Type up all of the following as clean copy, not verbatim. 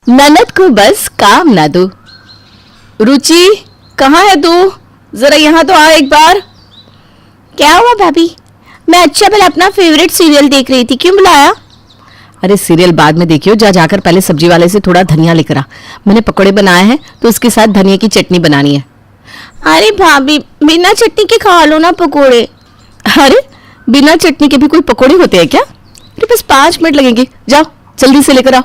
ननद को बस काम ना दो। रुचि, कहाँ है तू? जरा यहाँ तो आ एक बार। क्या हुआ भाभी? मैं अच्छा भला अपना फेवरेट सीरियल देख रही थी, क्यों बुलाया? अरे सीरियल बाद में देखियो, जाकर पहले सब्जी वाले से थोड़ा धनिया लेकर आ। मैंने पकौड़े बनाए हैं तो उसके साथ धनिया की चटनी बनानी है। अरे भाभी, बिना चटनी के खा लो ना पकोड़े। अरे बिना चटनी के भी कोई पकौड़े होते हैं क्या? अरे बस 5 मिनट लगेंगे, जाओ जल्दी से लेकर आओ।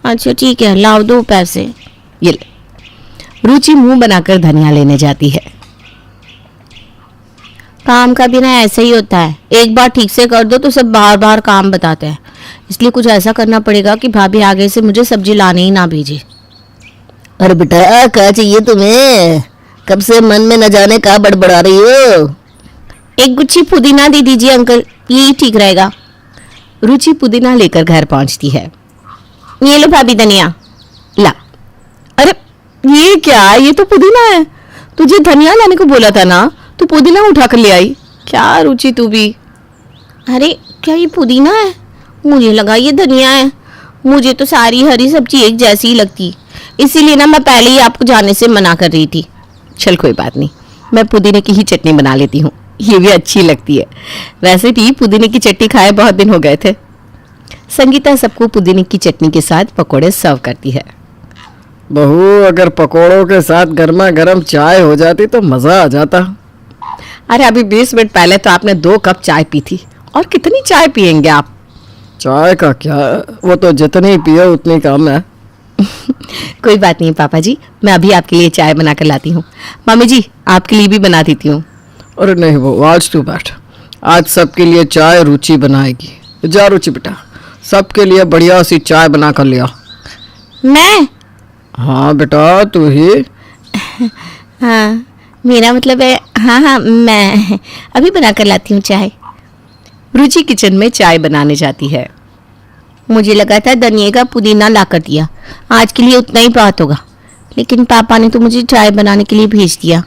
अच्छा ठीक है, लाओ दो पैसे। ये ले। रुचि मुंह बनाकर धनिया लेने जाती है। काम का बिना ऐसा ही होता है, एक बार ठीक से कर दो तो सब बार बार काम बताते हैं। इसलिए कुछ ऐसा करना पड़ेगा कि भाभी आगे से मुझे सब्जी लाने ही ना भेजे। अरे बेटा, क्या चाहिए तुम्हें? कब से मन में न जाने का बड़बड़ा रही हो। एक गुच्छी पुदीना दे दीजिए अंकल, यही ठीक रहेगा। रुचि पुदीना लेकर घर पहुंचती है। ये लो भाभी धनिया। ला। अरे ये क्या? ये तो पुदीना है। तुझे धनिया लाने को बोला था ना, तू पुदीना उठा कर ले आई। क्या रुचि तू भी। अरे क्या ये पुदीना है? मुझे लगा ये धनिया है। मुझे तो सारी हरी सब्जी एक जैसी ही लगती, इसीलिए ना मैं पहले ही आपको जाने से मना कर रही थी। चल कोई बात नहीं, मैं पुदीने की ही चटनी बना लेती हूँ, ये भी अच्छी लगती है। वैसे भी पुदीने की चटनी खाए बहुत दिन हो गए थे। संगीता सबको पुदीने की चटनी के साथ पकोड़े सर्व करती है। बहू, अगर पकोड़ों के साथ गर्मा गर्म चाय हो जाती तो मजा आ जाता। अरे अभी 20 मिनट पहले तो आपने 2 कप चाय पी थी, और कितनी चाय पियेंगे आप? चाय का क्या, वो तो जितनी पियो उतनी कम है। कोई बात नहीं पापा जी, मैं अभी आपके लिए चाय बना कर लाती हूँ। मम्मी जी, आपके लिए भी बना देती हूँ। अरे नहीं वो, आज तू बैठ, आज सबके लिए चाय रुचि बनाएगी। जा रुचि बेटा, सबके लिए बढ़िया सी चाय बना कर लिया। मैं? हाँ बेटा, तू ही। हाँ मेरा मतलब है, हाँ मैं अभी बना कर लाती हूँ चाय। रुचि किचन में चाय बनाने जाती है। मुझे लगा था धनिया का पुदीना ला कर दिया, आज के लिए उतना ही बात होगा, लेकिन पापा ने तो मुझे चाय बनाने के लिए भेज दिया।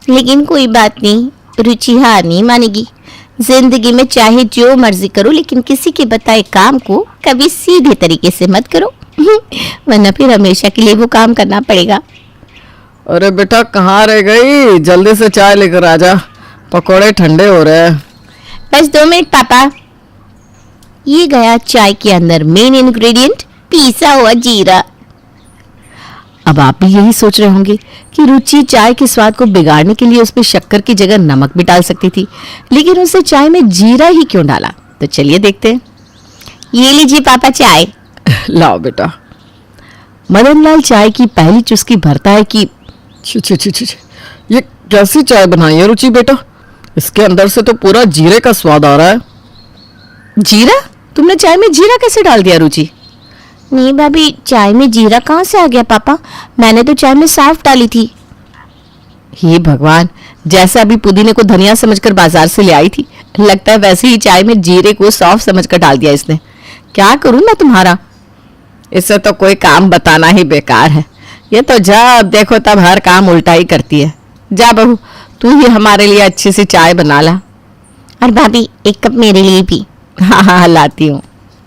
लेकिन कोई बात नहीं, रुचि हार नहीं मानेगी। जिंदगी में चाहे जो मर्जी करो, लेकिन किसी के बताए काम को कभी सीधे तरीके से मत करो वरना फिर हमेशा के लिए वो काम करना पड़ेगा। अरे बेटा, कहाँ रह गई? जल्दी से चाय लेकर आ जा, पकोड़े ठंडे हो रहे हैं। बस 2 मिनट पापा। ये गया चाय के अंदर मेन इंग्रेडिएंट, पीसा हुआ जीरा। अब आप भी यही सोच रहे होंगे कि रुचि चाय के स्वाद को बिगाड़ने के लिए उसमें शक्कर की जगह नमक भी डाल सकती थी, लेकिन उसने चाय में जीरा ही क्यों डाला? तो चलिए देखते हैं। ये लीजिए पापा चाय। लाओ बेटा। मदनलाल चाय की पहली चुस्की भरता है कि छी छी छी छी, ये कैसी चाय बनाई है रुचि बेटा? इसके अंदर से तो पूरा जीरे का स्वाद आ रहा है। जीरा? तुमने चाय में जीरा कैसे डाल दिया रुचि? नहीं भाभी, चाय में जीरा कहाँ से आ गया पापा? मैंने तो चाय में साफ डाली थी। हे भगवान, जैसे अभी पुदीने को धनिया समझकर बाजार से ले आई थी, लगता है वैसे ही चाय में जीरे को सौंफ समझकर डाल दिया इसने। क्या करूं मैं तुम्हारा? इससे तो कोई काम बताना ही बेकार है। ये तो जब देखो तब हर काम उल्टा ही करती है। जा बहू, तू ही हमारे लिए अच्छी सी चाय बना ला। और भाभी 1 कप मेरे लिए भी। हाँ लाती हूँ।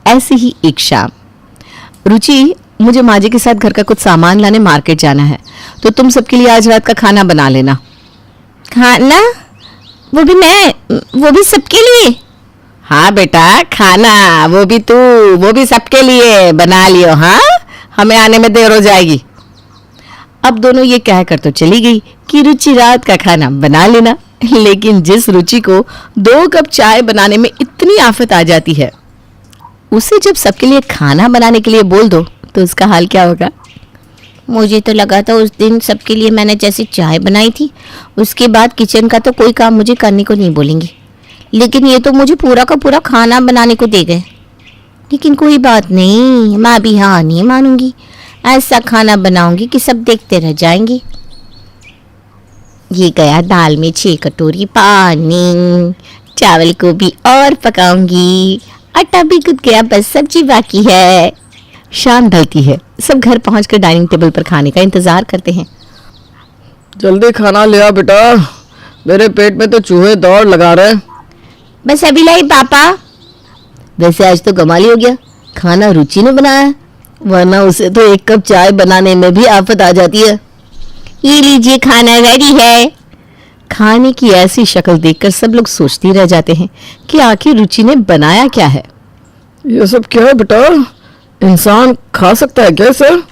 ऐसी ही एक शाम, रुचि, मुझे माजी के साथ घर का कुछ सामान लाने मार्केट जाना है, तो तुम सबके लिए आज रात का खाना बना लेना। खाना? वो भी सबके लिए? हाँ बेटा, खाना वो भी तू, वो भी सबके लिए बना लियो। हाँ, हमें आने में देर हो जाएगी। अब दोनों ये कहकर तो चली गई कि रुचि रात का खाना बना लेना, लेकिन जिस रुचि को 2 कप चाय बनाने में इतनी आफत आ जाती है, उसे जब सबके लिए खाना बनाने के लिए बोल दो तो उसका हाल क्या होगा? मुझे तो लगा था उस दिन सबके लिए मैंने जैसी चाय बनाई थी, उसके बाद किचन का तो कोई काम मुझे करने को नहीं बोलेंगे, लेकिन ये तो मुझे पूरा का पूरा खाना बनाने को दे गए। लेकिन कोई बात नहीं, मैं भी हाँ नहीं मानूंगी। ऐसा खाना बनाऊंगी कि सब देखते रह जाएंगे। ये गया दाल में 6 कटोरी पानी, चावल को भी और पकाऊंगी, आटा भी गूंथ गया, बस सब्जी बाकी है। शाम ढलती है, सब घर पहुंचकर डाइनिंग टेबल पर खाने का इंतजार करते हैं। जल्दी खाना ले आ बेटा, मेरे पेट में तो चूहे दौड़ लगा रहे। बस अभी लाई पापा। वैसे आज तो कमाल ही हो गया, खाना रुचि ने बनाया वरना उसे तो एक कप चाय बनाने में भी आफत आ जाती है। ये लीजिए, खाना रेडी है। खाने की ऐसी शक्ल देखकर सब लोग सोचते रह जाते हैं कि आखिर रुचि ने बनाया क्या है। ये सब क्या है बेटा? इंसान खा सकता है क्या सर?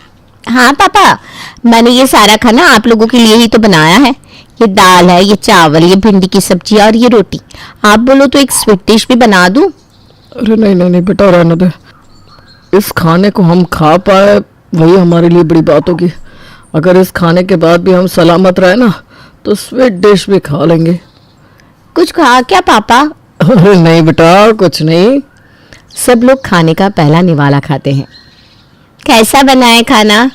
हाँ पापा, मैंने ये सारा खाना आप लोगों के लिए ही तो बनाया है। ये दाल है, ये चावल, ये भिंडी की सब्जी और ये रोटी। आप बोलो तो एक स्वीट डिश भी बना दूं। अरे नहीं नहीं नहीं बेटा, रहने दे। इस खाने को हम खा पाए वही हमारे लिए बड़ी बात होगी। अगर इस खाने के बाद भी हम सलामत रहे ना तो स्वीट डिश भी खा लेंगे। कुछ कहा क्या पापा? अरे नहीं बेटा, कुछ नहीं। सब लोग खाने का पहला निवाला खाते हैं। कैसा बना है खाना?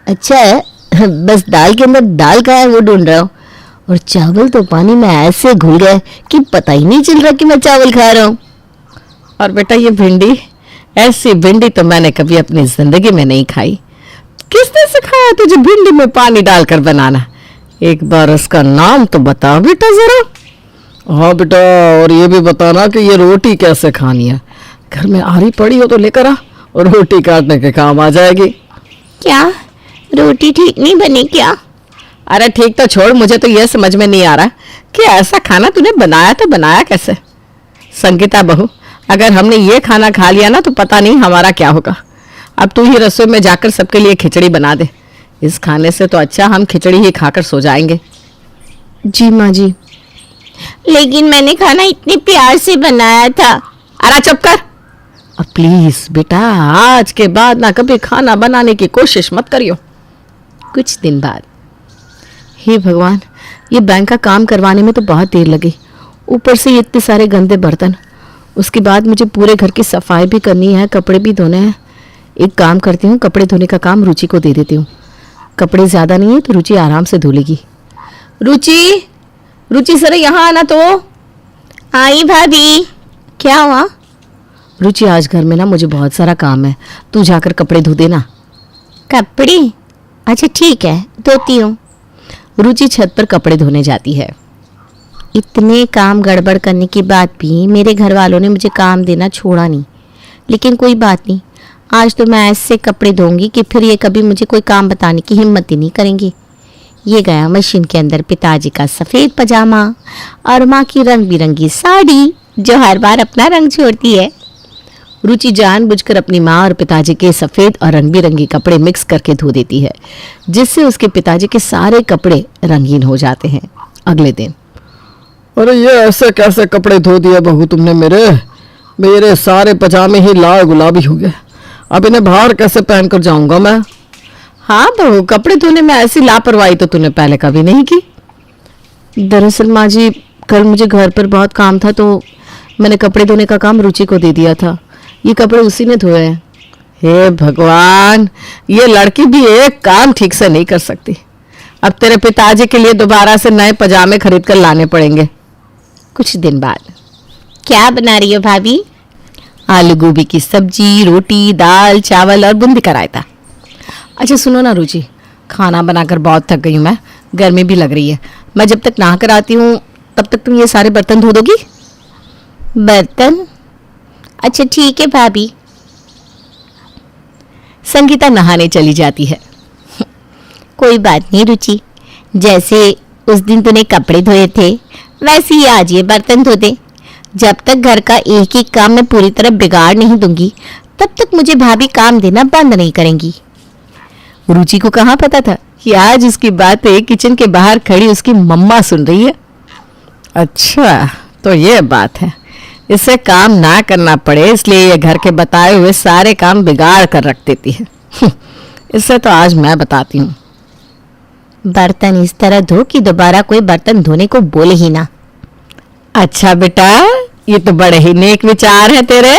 अच्छा है, बस दाल के अंदर दाल का है वो ढूंढ रहा हूँ। और चावल तो पानी में ऐसे घुल गए कि पता ही नहीं चल रहा कि मैं चावल खा रहा हूँ। और बेटा ये भिंडी, ऐसी भिंडी तो मैंने कभी अपनी जिंदगी में नहीं खाई। किसने सिखाया तुझे भिंडी में पानी डालकर बनाना? एक बार उसका नाम तो बता बेटा जरा। हाँ बेटा, और ये भी बताना कि ये रोटी कैसे खानी है। घर में आरी पड़ी हो तो लेकर आ, और रोटी काटने के काम आ जाएगी। क्या रोटी ठीक नहीं बनी क्या? अरे ठीक तो छोड़, मुझे तो यह समझ में नहीं आ रहा कि ऐसा खाना तूने बनाया तो बनाया कैसे। संगीता बहू, अगर हमने ये खाना खा लिया ना तो पता नहीं हमारा क्या होगा। अब तू ही रसोई में जाकर सबके लिए खिचड़ी बना दे। इस खाने से तो अच्छा हम खिचड़ी ही खाकर सो जाएंगे। जी माँ जी। लेकिन मैंने खाना इतने प्यार से बनाया था। अरे चुप कर। अब प्लीज बेटा, आज के बाद ना कभी खाना बनाने की कोशिश मत करियो। कुछ दिन बाद, हे भगवान, ये बैंक का काम करवाने में तो बहुत देर लगी। ऊपर से ये इतने सारे गंदे बर्तन। उसके बाद मुझे पूरे घर की सफाई भी करनी है, कपड़े भी धोने हैं। एक काम करती हूँ, कपड़े धोने का काम रुचि को दे देती हूँ। कपड़े ज़्यादा नहीं है तो रुचि आराम से धो लेगी। रुचि, रुचि सर यहाँ आना तो। आई भाभी। क्या हुआ? रुचि, आज घर में ना मुझे बहुत सारा काम है, तू जाकर कपड़े धो देना। कपड़े? अच्छा ठीक है, धोती हूँ। रुचि छत पर कपड़े धोने जाती है। इतने काम गड़बड़ करने के बाद भी मेरे घर वालों ने मुझे काम देना छोड़ा नहीं। लेकिन कोई बात नहीं, आज तो मैं ऐसे कपड़े धोऊंगी कि फिर ये कभी मुझे कोई काम बताने की हिम्मत ही नहीं करेंगे। ये गया मशीन के अंदर पिताजी का सफ़ेद पजामा और माँ की रंग बिरंगी साड़ी, जो हर बार अपना रंग छोड़ती है। रुचि जानबूझकर अपनी माँ और पिताजी के सफ़ेद और रंग बिरंगी कपड़े मिक्स करके धो देती है, जिससे उसके पिताजी के सारे कपड़े रंगीन हो जाते हैं। अगले दिन, अरे ये ऐसे कैसे कपड़े धो दिए बहू तुमने? मेरे सारे पजामे ही लाल गुलाबी हो गए। अब इन्हें बाहर कैसे पहन कर जाऊंगा मैं? हाँ बहू, कपड़े धोने में ऐसी लापरवाही तो तूने पहले कभी नहीं की। दरअसल माँ जी, कल मुझे घर पर बहुत काम था तो मैंने कपड़े धोने का काम रुचि को दे दिया था। ये कपड़े उसी ने धोए हैं। हे भगवान, ये लड़की भी एक काम ठीक से नहीं कर सकती। अब तेरे पिताजी के लिए दोबारा से नए पजामे खरीद कर लाने पड़ेंगे। कुछ दिन बाद, क्या बना रही हो भाभी? आलू गोभी की सब्जी, रोटी, दाल, चावल और बूंदी का रायता। अच्छा सुनो ना रुचि, खाना बनाकर बहुत थक गई हूँ मैं, गर्मी भी लग रही है। मैं जब तक नहा कर आती हूँ तब तक तुम ये सारे बर्तन धो दोगी? बर्तन? अच्छा ठीक है भाभी। संगीता नहाने चली जाती है। कोई बात नहीं रुचि, जैसे उस दिन तूने कपड़े धोए थे वैसे ही आज ये बर्तन धो दे। जब तक घर का एक ही काम मैं पूरी तरह बिगाड़ नहीं दूंगी तब तक मुझे भाभी काम देना बंद नहीं करेंगी। रुचि को कहाँ पता था कि आज उसकी बातें किचन के बाहर खड़ी उसकी मम्मा सुन रही है। अच्छा तो ये बात है, इसे काम ना करना पड़े इसलिए ये घर के बताए हुए सारे काम बिगाड़ कर रख देती है। इससे तो आज मैं बताती हूँ। बर्तन इस तरह धो कि दोबारा कोई बर्तन धोने को बोले ही ना। अच्छा बेटा, ये तो बड़े ही नेक विचार है तेरे।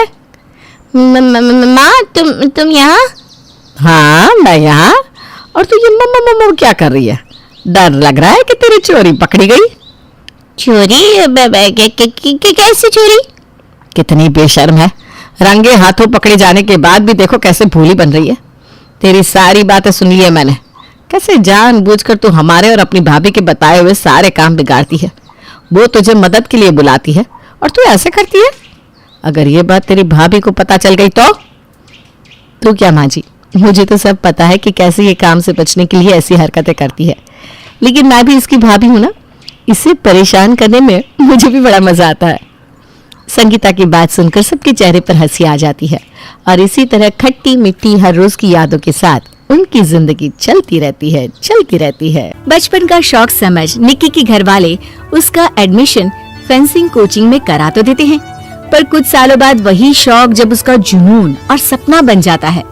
माँ तुम यहाँ? हाँ मैं यहाँ। और तू ये मम्मा मम्मा क्या कर रही है? डर लग रहा है कि तेरी चोरी पकड़ी गई? चोरी? कैसे चोरी? कितनी बेशर्म है, रंगे हाथों पकड़े जाने के बाद भी देखो कैसे भोली बन रही है। तेरी सारी बातें सुन ली है मैंने, कैसे जानबूझकर तू हमारे और अपनी भाभी के बताए हुए सारे काम बिगाड़ती है। वो तुझे मदद के लिए बुलाती है और तू ऐसे करती है। अगर ये बात तेरी भाभी को पता चल गई तो? तू क्या माँ जी, मुझे तो सब पता है कि कैसे ये काम से बचने के लिए ऐसी हरकतें करती है, लेकिन मैं भी इसकी भाभी हूं ना, इसे परेशान करने में मुझे भी बड़ा मजा आता है। संगीता की बात सुनकर सबके चेहरे पर हंसी आ जाती है और इसी तरह खट्टी मिट्टी हर रोज की यादों के साथ उनकी जिंदगी चलती रहती है। बचपन का शौक समझ निक्की के घर वाले उसका एडमिशन फेंसिंग कोचिंग में करा तो देते हैं, पर कुछ सालों बाद वही शौक जब उसका जुनून और सपना बन जाता है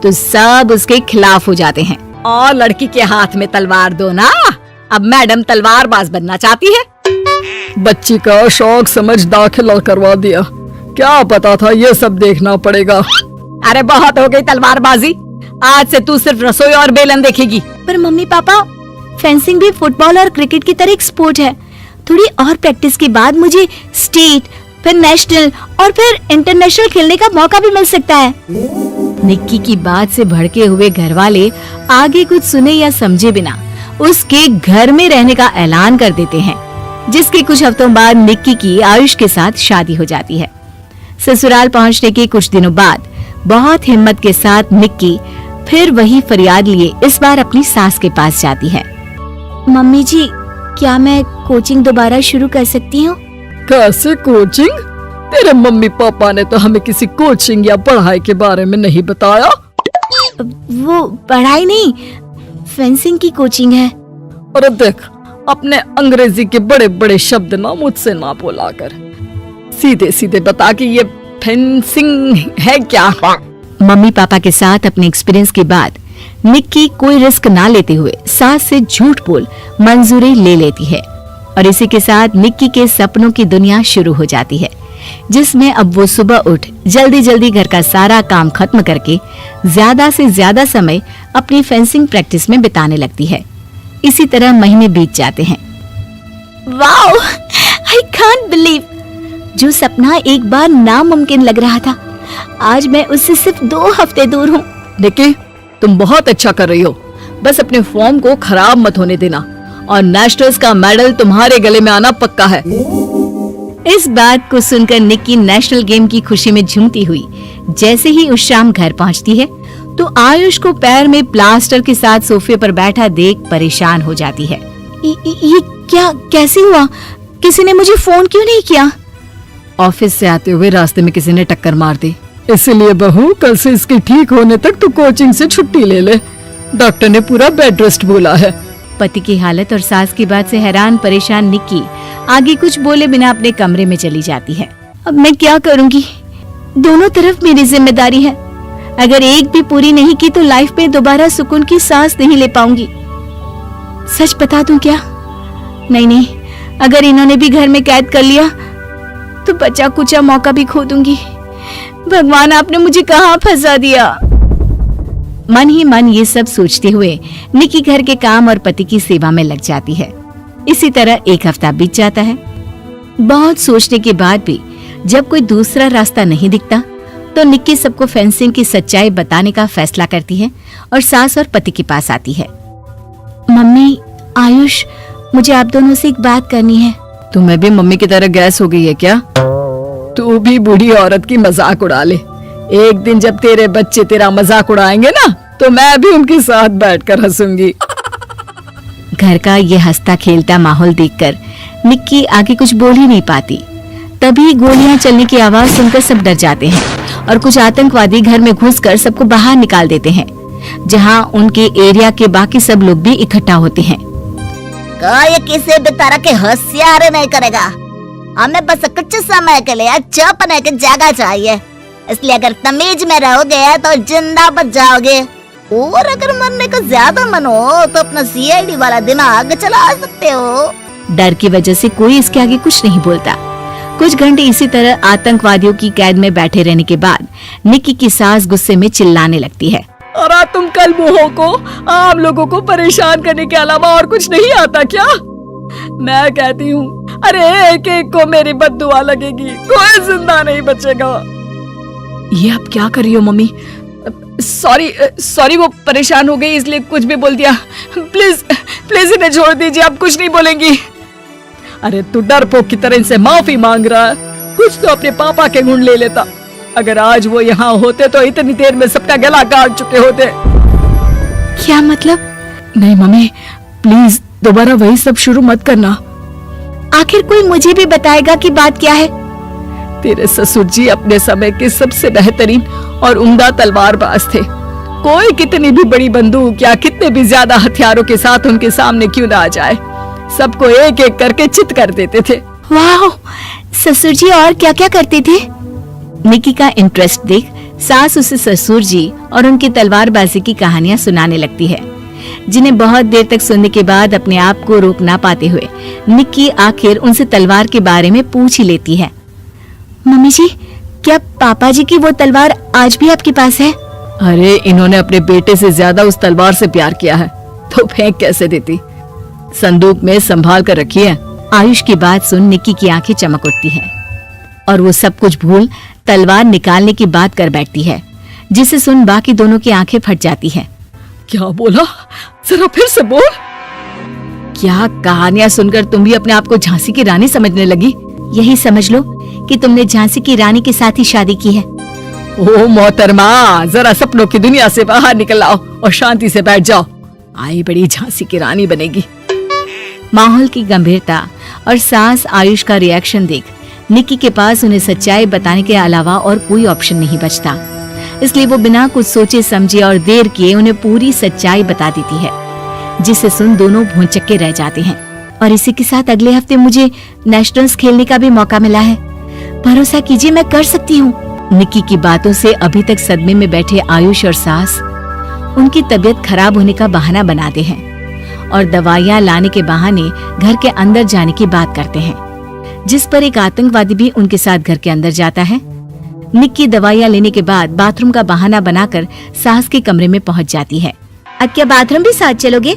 तो सब उसके खिलाफ हो जाते हैं। और लड़की के हाथ में तलवार दो ना, अब मैडम तलवारबाज बनना चाहती है। बच्ची का शौक समझ दाखिला करवा दिया, क्या पता था ये सब देखना पड़ेगा। अरे बहुत हो गई तलवारबाजी, आज से तू सिर्फ रसोई और बेलन देखेगी। पर मम्मी पापा, फेंसिंग भी फुटबॉल और क्रिकेट की तरह एक स्पोर्ट है। थोड़ी और प्रैक्टिस के बाद मुझे स्टेट, फिर नेशनल और फिर इंटरनेशनल खेलने का मौका भी मिल सकता है। निक्की की बात से भड़के हुए घर वाले आगे कुछ सुने या समझे बिना उसके घर में रहने का ऐलान कर देते हैं, जिसके कुछ हफ्तों बाद निक्की की आयुष के साथ शादी हो जाती है। ससुराल पहुंचने के कुछ दिनों बाद बहुत हिम्मत के साथ निक्की फिर वही फरियाद लिए इस बार अपनी सास के पास जाती है। मम्मी जी, क्या मैं कोचिंग दोबारा शुरू कर सकती हूँ? कैसे कोचिंग? तेरे मम्मी पापा ने तो हमें किसी कोचिंग या पढ़ाई के बारे में नहीं बताया। वो पढ़ाई नहीं, फेंसिंग की कोचिंग है। और देख, अपने अंग्रेजी के बड़े बड़े शब्द ना मुझसे ना बोला कर, सीधे सीधे बता कि ये फेंसिंग है क्या। मम्मी पापा के साथ अपने एक्सपीरियंस के बाद निक्की कोई रिस्क ना लेते हुए सास से झूठ बोल मंजूरी ले लेती है और इसी के साथ निक्की के सपनों की दुनिया शुरू हो जाती है, जिसमें अब वो सुबह उठ जल्दी जल्दी घर का सारा काम खत्म करके ज्यादा से ज्यादा समय अपनी फेंसिंग प्रैक्टिस में बिताने लगती है। इसी तरह महीने बीत जाते हैं। वाओ, आई कांट बिलीव, जो सपना एक बार नामुमकिन लग रहा था, आज मैं उससे सिर्फ 2 हफ्ते दूर हूँ। निक्की, तुम बहुत अच्छा कर रही हो, बस अपने फॉर्म को खराब मत होने देना और नेशनल्स का मेडल तुम्हारे गले में आना पक्का है। इस बात को सुनकर निक्की नेशनल गेम की खुशी में झूमती हुई जैसे ही उस शाम घर पहुंचती है तो आयुष को पैर में प्लास्टर के साथ सोफे पर बैठा देख परेशान हो जाती है। ये क्या, कैसे हुआ? किसी ने मुझे फोन क्यों नहीं किया? ऑफिस से आते हुए रास्ते में किसी ने टक्कर मार दी, इसलिए बहू कल से इसके ठीक होने तक तू कोचिंग से छुट्टी ले ले, डॉक्टर ने पूरा बेड रेस्ट बोला है। पति की हालत और सास की बात से हैरान परेशान निक्की आगे कुछ बोले बिना अपने कमरे में चली जाती है। अब मैं क्या करूंगी? दोनों तरफ मेरी जिम्मेदारी है। अगर एक भी पूरी नहीं की तो लाइफ में दोबारा सुकून की सांस नहीं ले पाऊंगी। सच बता दूं क्या? नहीं, अगर इन्होंने भी घर में कैद कर लिया तो बचा कुचा मौका भी खो दूंगी। भगवान, आपने मुझे कहाँ फंसा दिया। मन ही मन ये सब सोचते हुए निक्की घर के काम और पति की सेवा में लग जाती है। इसी तरह 1 हफ्ता बीत जाता है। बहुत सोचने के बाद भी जब कोई दूसरा रास्ता नहीं दिखता तो निक्की सबको फेंसिंग की सच्चाई बताने का फैसला करती है और सास और पति के पास आती है। मम्मी, आयुष, मुझे आप दोनों से एक बात करनी है। तुम्हें भी मम्मी की तरह गैस हो गई है क्या? तू भी बूढ़ी औरत की मजाक उड़ा ले। एक दिन जब तेरे बच्चे तेरा मजाक उड़ाएंगे ना तो मैं भी उनके साथ बैठकर हंसूंगी। घर का ये हंसता खेलता माहौल देखकर निक्की आगे कुछ बोल ही नहीं पाती। तभी गोलियां चलने की आवाज सुनकर सब डर जाते हैं और कुछ आतंकवादी घर में घुसकर सबको बाहर निकाल देते हैं, जहां उनके एरिया के बाकी सब लोग भी इकट्ठा होते हैं। ये किसी भी तरह के होशियारी नहीं करेगा, हमें बस कुछ समय के लिए चुप रहने की जगह चाहिए, इसलिए अगर तमीज में रहोगे तो जिंदा बच जाओगे, और अगर मरने का ज्यादा मन हो तो अपना सीआईडी वाला दिमाग चला सकते हो। डर की वजह से कोई इसके आगे कुछ नहीं बोलता। कुछ घंटे इसी तरह आतंकवादियों की कैद में बैठे रहने के बाद निक्की की सास गुस्से में चिल्लाने लगती है। और तुम कल मुंहों को आम लोगों को परेशान करने के अलावा और कुछ नहीं आता क्या? मैं कहती हूँ, अरे एक एक को मेरी बद्दुआ लगेगी, कोई जिंदा नहीं बचेगा। ये अब क्या कर रही हो मम्मी? सॉरी, वो परेशान हो गई इसलिए कुछ भी बोल दिया। प्लीज इन्हें छोड़ दीजिए, अब कुछ नहीं बोलेंगी। अरे तू डरपोक की तरह इनसे माफी मांग रहा है, कुछ तो अपने पापा के गुण ले लेता। अगर आज वो यहाँ होते तो इतनी देर में सबका गला काट चुके होते। क्या मतलब? नहीं मम्मी, प्लीज दोबारा वही सब शुरू मत करना। आखिर कोई मुझे भी बताएगा कि बात क्या है। तेरे ससुर जी अपने समय के सबसे बेहतरीन और उम्दा तलवारबाज थे। कोई कितनी भी बड़ी बंदूक या कितने भी ज्यादा हथियारों के साथ उनके सामने क्यों ना आ जाए, सबको एक एक करके चित कर देते थे। वाह, ससुर जी और क्या क्या करते थे? निकी का इंटरेस्ट देख सास उसे ससुर जी और उनकी तलवारबाजी की कहानियां सुनाने लगती है, जिन्हें बहुत देर तक सुनने के बाद अपने आप को रोक ना पाते हुए निकी आखिर उनसे तलवार के बारे में पूछ ही लेती है। मम्मी जी, क्या पापा जी की वो तलवार आज भी आपके पास है? अरे इन्होंने अपने बेटे से ज्यादा उस तलवार से प्यार किया है तो फेंक कैसे देती, संदूक में संभाल कर रखी है। आयुष की बात सुन निकी की आंखें चमक उठती हैं और वो सब कुछ भूल तलवार निकालने की बात कर बैठती है, जिसे सुन बाकी दोनों की आंखें फट जाती हैं। क्या बोला, जरा फिर से बोल। क्या कहानियां सुनकर तुम भी अपने आप को झांसी की रानी समझने लगी? यही समझ लो कि तुमने झांसी की रानी के साथ ही शादी की है। ओ मोहतरमा, जरा सपनों की दुनिया से बाहर निकल आओ और शांति से बैठ जाओ। आई बड़ी झांसी की रानी बनेगी। माहौल की गंभीरता और सास आयुष का रिएक्शन देख निकी के पास उन्हें सच्चाई बताने के अलावा और कोई ऑप्शन नहीं बचता, इसलिए वो बिना कुछ सोचे समझे और देर किए उन्हें पूरी सच्चाई बता देती है, जिसे सुन दोनों भौंचक्के रह जाते हैं। और इसी के साथ अगले हफ्ते मुझे नेशनल्स खेलने का भी मौका मिला है। भरोसा कीजिए, मैं कर सकती हूँ। निकी की बातों से अभी तक सदमे में बैठे आयुष और सास उनकी तबीयत खराब होने का बहाना बनाते हैं और दवाइयां लाने के बहाने घर के अंदर जाने की बात करते हैं, जिस पर एक आतंकवादी भी उनके साथ घर के अंदर जाता है। निक्की दवाइयां लेने के बाद बाथरूम का बहाना बनाकर सास के कमरे में पहुंच जाती है। अब क्या बाथरूम भी साथ चलोगे?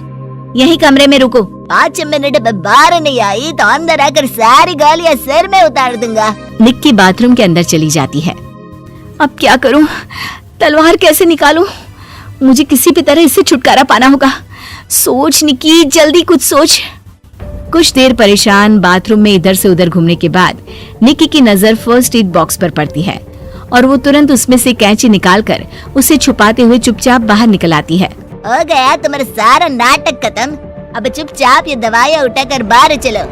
यही कमरे में रुको। 5 मिनट में बाहर नहीं आई तो अंदर आकर सारी गालियां सिर में उतार दूंगा। निक्की बाथरूम के अंदर चली जाती है। अब क्या करूं? तलवार कैसे निकालूं? मुझे किसी भी तरह इससे छुटकारा पाना होगा। सोच निक्की, जल्दी कुछ सोच। कुछ देर परेशान बाथरूम में इधर से उधर घूमने के बाद निक्की की नजर फर्स्ट एड बॉक्स पर पड़ती है और वो तुरंत उसमें से कैंची निकालकर उसे छुपाते हुए चुपचाप बाहर निकल आती है। हो गया तुम्हारा सारा नाटक खत्म, अब चुपचाप ये दवाइयां उठाकर बाहर चलो।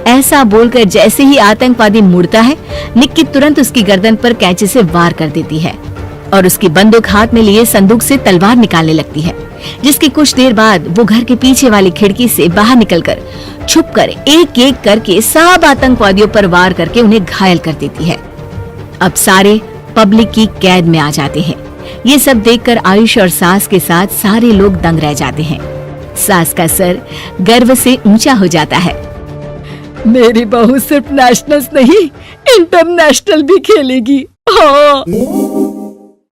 ऐसा बोलकर जैसे ही आतंकवादी मुड़ता है, निक्की तुरंत उसकी गर्दन पर कैंची से वार कर देती है और उसकी बंदूक हाथ में लिए संदूक से तलवार निकालने लगती है, जिसके कुछ देर बाद वो घर के पीछे वाली खिड़की से बाहर निकलकर छुपकर एक एक करके सब आतंकवादियों पर वार करके उन्हें घायल कर देती है। अब सारे पब्लिक की कैद में आ जाते हैं। ये सब देखकर आयुष और सास के साथ सारे लोग दंग रह जाते हैं। सास का सर गर्व से ऊंचा हो जाता है। मेरी बहू सिर्फ नेशनल्स नहीं, इंटरनेशनल भी खेलेगी। हाँ।